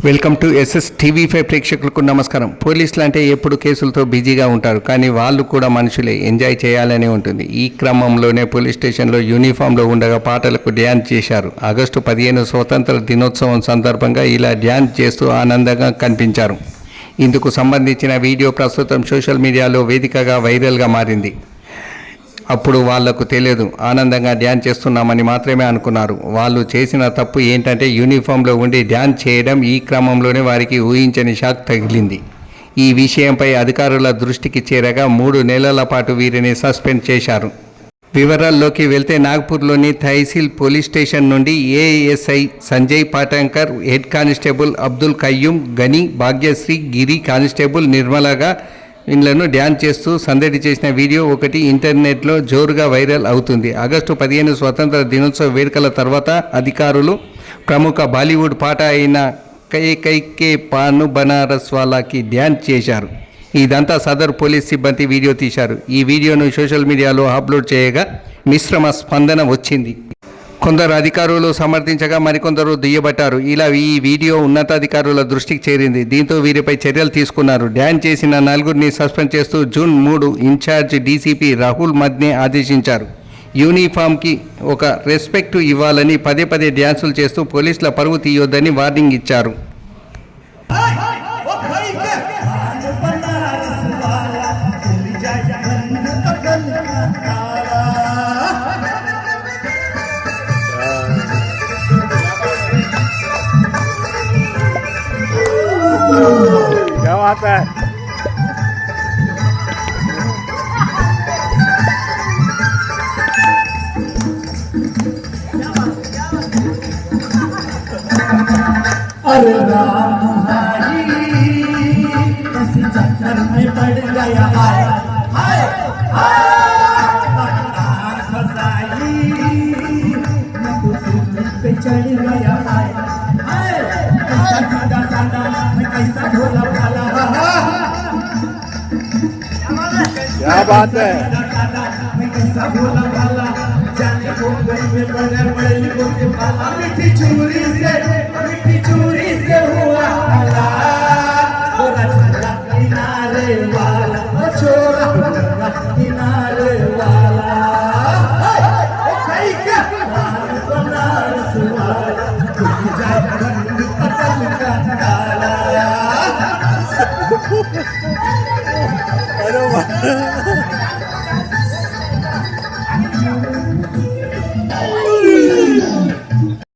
Welcome to SS TV5 ప్రేక్షకులకు నమస్కారం. పోలీసులు అంటే ఎప్పుడు కేసులతో బిజీగా ఉంటారు, కానీ వాళ్ళు కూడా మనుషులే, ఎంజాయ్ చేయాలని ఉంటుంది. ఈ క్రమంలోనే పోలీస్ స్టేషన్లో యూనిఫామ్లో ఉండగా పాటలకు డ్యాన్స్ చేశారు. ఆగస్టు 15 స్వతంత్ర దినోత్సవం సందర్భంగా ఇలా డ్యాన్స్ చేస్తూ ఆనందంగా కనిపించారు. ఇందుకు సంబంధించిన వీడియో ప్రస్తుతం సోషల్ మీడియాలో వేదికగా వైరల్గా మారింది. అప్పుడు వాళ్లకు తెలియదు, ఆనందంగా డ్యాన్స్ చేస్తున్నామని మాత్రమే అనుకున్నారు. వాళ్ళు చేసిన తప్పు ఏంటంటే యూనిఫామ్లో ఉండి డ్యాన్స్ చేయడం. ఈ క్రమంలోనే వారికి ఊహించని షాక్ తగిలింది. ఈ విషయంపై అధికారుల దృష్టికి చేరగా 3 నెలల పాటు వీరిని సస్పెండ్ చేశారు. వివరాల్లోకి వెళ్తే నాగ్పూర్లోని తహసీల్ పోలీస్ స్టేషన్ నుండి ASI Sanjay Patankar, head constable Abdul Qayyum, గని, భాగ్యశ్రీ, గిరి, కానిస్టేబుల్ నిర్మలగా వీళ్లను డ్యాన్స్ చేస్తూ సందడి చేసిన వీడియో ఒకటి ఇంటర్నెట్లో జోరుగా వైరల్ అవుతుంది. ఆగస్టు 15 స్వతంత్ర దినోత్సవ వేడుకల తర్వాత అధికారులు ప్రముఖ బాలీవుడ్ పాట అయిన కై కై కే పాను బనారస్ వాలాకి డ్యాన్స్ చేశారు. ఇదంతా సదర్ పోలీస్ సిబ్బంది వీడియో తీశారు. ఈ వీడియోను సోషల్ మీడియాలో అప్లోడ్ చేయగా మిశ్రమ స్పందన వచ్చింది. కొందరు అధికారులు సమర్థించగా మరికొందరు దుయ్యబట్టారు. ఇలా ఈ వీడియో ఉన్నతాధికారుల దృష్టికి చేరింది. దీంతో వీరిపై చర్యలు తీసుకున్నారు. డ్యాన్స్ చేసిన 4గురిని సస్పెండ్ చేస్తూ జూన్ 3 ఇన్ఛార్జ్ డీసీపీ రాహుల్ మద్నే ఆదేశించారు. యూనిఫామ్కి ఒక రెస్పెక్ట్ ఇవ్వాలని, పదే పదే డ్యాన్సులు చేస్తూ పోలీసుల పరువు తీయొద్దని వార్నింగ్ ఇచ్చారు. क्या बात है। अरे राम भाई किसी चक्कर में पड़ गया, हाय हाय फसाई मैं तो सूरज पे चढ़ गया, हाय हाय कैसा सादा सादा मैं कैसा भोला भाला, क्या बात है। मैं कैसा भोला भाला, जाने को गई में बड़े बड़े को से भाला, मिठी चूरी से हुआ हला, छोरा छोरा किनारे वाला, छोरा छोरा किनारे वाला, क्या बनारस वाला, जाए रंग पतल का काला।